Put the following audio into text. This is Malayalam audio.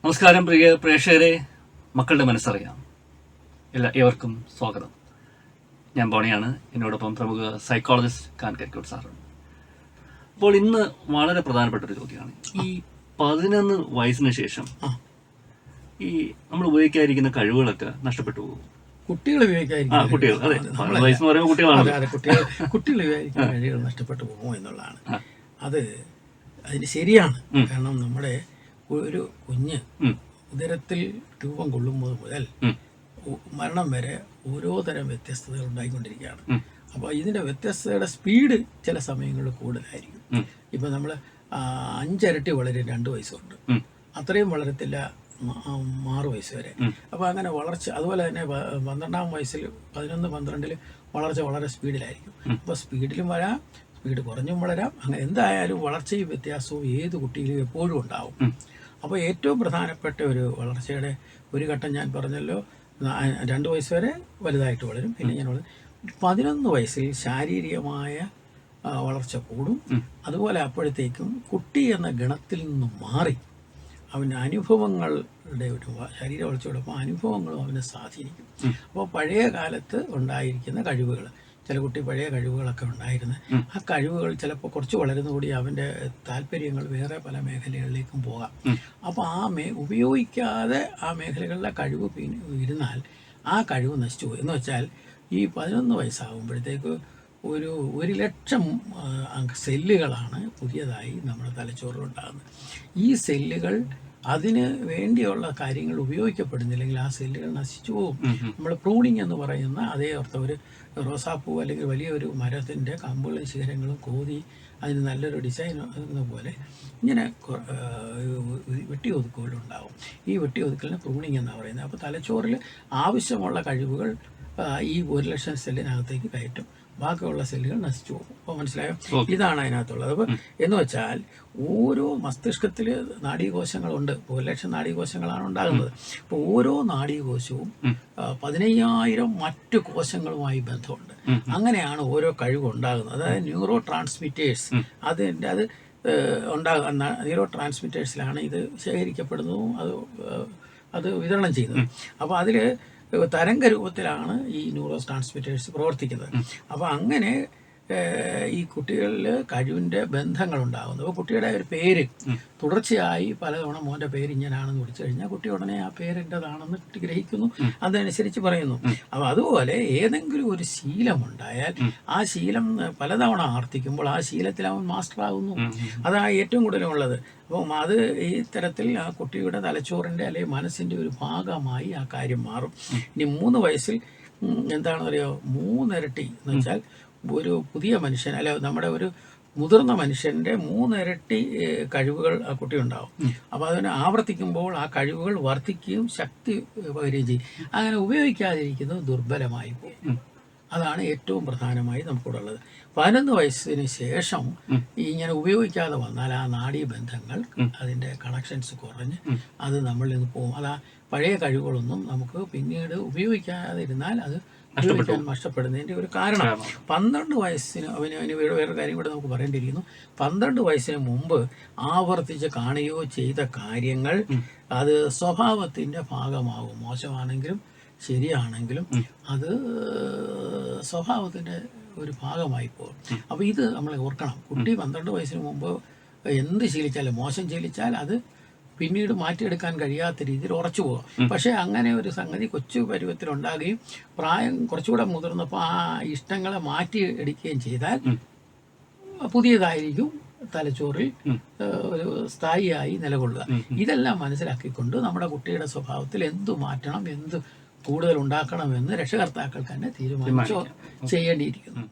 നമസ്കാരം പ്രിയ പ്രേക്ഷകരെ, മക്കളുടെ മനസ്സറിയാം ഏവർക്കും സ്വാഗതം. ഞാൻ ബോണിയാണ്. എന്നോടൊപ്പം പ്രമുഖ സൈക്കോളജിസ്റ്റ് ഖാൻ കരിക്കോട് സാറുണ്ട്. അപ്പോൾ ഇന്ന് വളരെ പ്രധാനപ്പെട്ട ഒരു ചോദ്യമാണ്. ഈ 11 വയസ്സിന് ശേഷം ഈ നമ്മൾ ഉപയോഗിക്കാതിരിക്കുന്ന കഴിവുകളൊക്കെ നഷ്ടപ്പെട്ടു പോകും. കുട്ടികൾ കുട്ടികൾ, അതെ, 11 വയസ്സെന്ന് പറയുമ്പോൾ കുട്ടികളാണ്. കുട്ടികൾ ഉപയോഗിക്കുന്ന കഴിവുകൾ നഷ്ടപ്പെട്ടു പോകുമോ എന്നുള്ളതാണ്. അതിന് ശരിയാണ്. കാരണം നമ്മുടെ ഒരു കുഞ്ഞ് ഉദരത്തിൽ രൂപം കൊള്ളുമ്പോൾ മുതൽ മരണം വരെ ഓരോ തരം വ്യത്യസ്തതകൾ ഉണ്ടായിക്കൊണ്ടിരിക്കുകയാണ്. അപ്പോൾ ഇതിൻ്റെ വ്യത്യസ്തതയുടെ സ്പീഡ് ചില സമയങ്ങളിൽ കൂടുതലായിരിക്കും. ഇപ്പം നമ്മൾ 5 ഇരട്ടി വളരും 2 വയസ്സുണ്ട്, അത്രയും വളരത്തില്ല 6 വയസ്സ് വരെ. അപ്പോൾ അങ്ങനെ വളർച്ച, അതുപോലെ തന്നെ 12-ാം വയസ്സിൽ 11-12 വളർച്ച വളരെ സ്പീഡിലായിരിക്കും. അപ്പോൾ സ്പീഡിലും വരാം, സ്പീഡ് കുറഞ്ഞും വളരാം. അങ്ങനെ എന്തായാലും വളർച്ചയും വ്യത്യാസവും ഏത് കുട്ടിയിലും എപ്പോഴും ഉണ്ടാവും. അപ്പോൾ ഏറ്റവും പ്രധാനപ്പെട്ട ഒരു വളർച്ചയുടെ ഒരു ഘട്ടം ഞാൻ പറഞ്ഞല്ലോ, 2 വയസ്സ് വരെ വലുതായിട്ട് വളരും. പിന്നെ ഞാൻ 11 വയസ്സിൽ ശാരീരികമായ വളർച്ച കൂടും. അതുപോലെ അപ്പോഴത്തേക്കും കുട്ടി എന്ന ഗണത്തിൽ നിന്നും മാറി അവൻ്റെ അനുഭവങ്ങളുടെ ഒരു ശരീര വളർച്ചയോടൊപ്പം അനുഭവങ്ങളും അവനെ സ്വാധീനിക്കും. അപ്പോൾ പഴയ കാലത്ത് ഉണ്ടായിരിക്കുന്ന കഴിവുകൾ, ചില കുട്ടി പഴയ കഴിവുകളൊക്കെ ഉണ്ടായിരുന്നു, ആ കഴിവുകൾ ചിലപ്പോൾ കുറച്ച് വളരുന്നതോടെ അവൻ്റെ താല്പര്യങ്ങൾ വേറെ പല മേഖലകളിലേക്കും പോകാം. അപ്പോൾ ഉപയോഗിക്കാതെ ആ മേഖലകളിലെ കഴിവ് ഇരുന്നാൽ ആ കഴിവ് നശിച്ചു പോകും. എന്ന് വെച്ചാൽ ഈ 11 വയസ്സാകുമ്പോഴത്തേക്ക് 1,00,000 സെല്ലുകളാണ് പുതിയതായി നമ്മുടെ തലച്ചോറിലുണ്ടാകുന്നത്. ഈ സെല്ലുകൾ അതിന് വേണ്ടിയുള്ള കാര്യങ്ങൾ ഉപയോഗിക്കപ്പെടുന്നില്ലെങ്കിൽ ആ സെല്ലുകൾ നശിച്ചു പോകും. നമ്മൾ പ്രൂണിങ് എന്ന് പറയുന്ന അതേ അർത്ഥം, ഒരു റോസാപ്പൂ അല്ലെങ്കിൽ വലിയൊരു മരത്തിൻ്റെ കമ്പുകളും ശിഖരങ്ങളും കോതി അതിന് നല്ലൊരു ഡിസൈൻ എന്ന പോലെ ഇങ്ങനെ വെട്ടിയൊതുക്കുകളുണ്ടാവും. ഈ വെട്ടിയൊതുക്കലിന് പ്രൂണിങ് എന്നാണ് പറയുന്നത്. അപ്പോൾ തലച്ചോറിൽ ആവശ്യമുള്ള കഴിവുകൾ ഈ 1,00,000 സെല്ലിനകത്തേക്ക് കയറ്റും, ബാക്കിയുള്ള സെല്ലുകൾ നശിച്ചു പോകും. അപ്പോൾ മനസ്സിലായോ? ഇതാണ് അതിനകത്തുള്ളത്. അപ്പോൾ എന്ന് വെച്ചാൽ ഓരോ മസ്തിഷ്കത്തിൽ നാഡീകോശങ്ങളുണ്ട്. 1,00,000 നാഡീകോശങ്ങളാണ് ഉണ്ടാകുന്നത്. അപ്പോൾ ഓരോ നാഡീകോശവും 15,000 മറ്റു കോശങ്ങളുമായി ബന്ധമുണ്ട്. അങ്ങനെയാണ് ഓരോ കഴിവ് ഉണ്ടാകുന്നത്. അതായത് ന്യൂറോ ട്രാൻസ്മിറ്റേഴ്സ്, അത് ഉണ്ടാകുന്ന ന്യൂറോ ട്രാൻസ്മിറ്റേഴ്സിലാണ് ഇത് ശേഖരിക്കപ്പെടുന്നതും അത് വിതരണം ചെയ്യുന്നത്. അപ്പോൾ അതിൽ തരംഗ രൂപത്തിലാണ് ഈ ന്യൂറോ ട്രാൻസ്മിറ്റേഴ്സ് പ്രവർത്തിക്കുന്നത്. അപ്പോൾ അങ്ങനെ ഈ കുട്ടികളിൽ കഴിവിൻ്റെ ബന്ധങ്ങളുണ്ടാകുന്നു. അപ്പോൾ കുട്ടിയുടെ ഒരു പേര് തുടർച്ചയായി പലതവണ മോൻ്റെ പേര് ഇങ്ങനെയാണെന്ന് വിളിച്ചു കഴിഞ്ഞാൽ കുട്ടി ഉടനെ ആ പേരെൻ്റെതാണെന്ന് കുട്ടി ഗ്രഹിക്കുന്നു, അതനുസരിച്ച് പറയുന്നു. അപ്പോൾ അതുപോലെ ഏതെങ്കിലും ഒരു ശീലമുണ്ടായാൽ ആ ശീലം പലതവണ ആവർത്തിക്കുമ്പോൾ ആ ശീലത്തിൽ അവൻ മാസ്റ്റർ ആകുന്നു. അതാണ് ഏറ്റവും കൂടുതലുള്ളത്. അപ്പം അത് ഈ തരത്തിൽ ആ കുട്ടിയുടെ തലച്ചോറിൻ്റെ അല്ലെങ്കിൽ മനസ്സിൻ്റെ ഒരു ഭാഗമായി ആ കാര്യം മാറും. ഇനി 3 വയസ്സിൽ എന്താണെന്ന് അറിയോ, 3 ഇരട്ടി എന്ന് വെച്ചാൽ ഒരു പുതിയ മനുഷ്യൻ അല്ലെ നമ്മുടെ ഒരു മുതിർന്ന മനുഷ്യൻ്റെ 3 ഇരട്ടി കഴിവുകൾ ആ കുട്ടി ഉണ്ടാവും. അപ്പോൾ അതിനെ ആവർത്തിക്കുമ്പോൾ ആ കഴിവുകൾ വർദ്ധിക്കുകയും ശക്തി പകരുകയും ചെയ്യും. അങ്ങനെ ഉപയോഗിക്കാതിരിക്കുന്നത് ദുർബലമായി പോകും. അതാണ് ഏറ്റവും പ്രധാനമായി നമുക്കിവിടെ 11 വയസ്സിന് ശേഷം ഇങ്ങനെ ഉപയോഗിക്കാതെ വന്നാൽ ആ നാഡീബന്ധങ്ങൾ, അതിൻ്റെ കണക്ഷൻസ് കുറഞ്ഞ് അത് നമ്മളിൽ നിന്ന് പോകും. അതാ പഴയ കഴിവുകളൊന്നും നമുക്ക് പിന്നീട് ഉപയോഗിക്കാതിരുന്നാൽ അത് നഷ്ടപ്പെടുന്നതിൻ്റെ ഒരു കാരണം. 12 വയസ്സിന് അവന് വേറെ കാര്യം കൂടെ നമുക്ക് പറയേണ്ടിയിരിക്കുന്നു. 12 വയസ്സിന് മുമ്പ് ആവർത്തിച്ച് കാണുകയോ ചെയ്ത കാര്യങ്ങൾ അത് സ്വഭാവത്തിൻ്റെ ഭാഗമാകും. മോശമാണെങ്കിലും ശരിയാണെങ്കിലും അത് സ്വഭാവത്തിൻ്റെ ഒരു ഭാഗമായി പോകും. അപ്പോൾ ഇത് നമ്മൾ ഓർക്കണം. കുട്ടി 12 വയസ്സിന് മുമ്പ് എന്ത് ശീലിച്ചാലും, മോശം ശീലിച്ചാൽ അത് പിന്നീട് മാറ്റിയെടുക്കാൻ കഴിയാത്ത രീതിയിൽ ഉറച്ചു പോകും. പക്ഷേ അങ്ങനെ ഒരു സംഗതി കൊച്ചു പരുവത്തിലുണ്ടാകുകയും പ്രായം കുറച്ചുകൂടെ മുതിർന്നപ്പോൾ ആ ഇഷ്ടങ്ങളെ മാറ്റിയെടുക്കുകയും ചെയ്താൽ പുതിയതായിരിക്കും തലച്ചോറിൽ ഒരു സ്ഥായിയായി നിലകൊള്ളുക. ഇതെല്ലാം മനസ്സിലാക്കിക്കൊണ്ട് നമ്മുടെ കുട്ടിയുടെ സ്വഭാവത്തിൽ എന്തു മാറ്റണം, എന്ത് കൂടുതൽ ഉണ്ടാക്കണമെന്ന് രക്ഷകർത്താക്കൾ തന്നെ തീരുമാനിച്ചോ ചെയ്യേണ്ടിയിരിക്കുന്നു.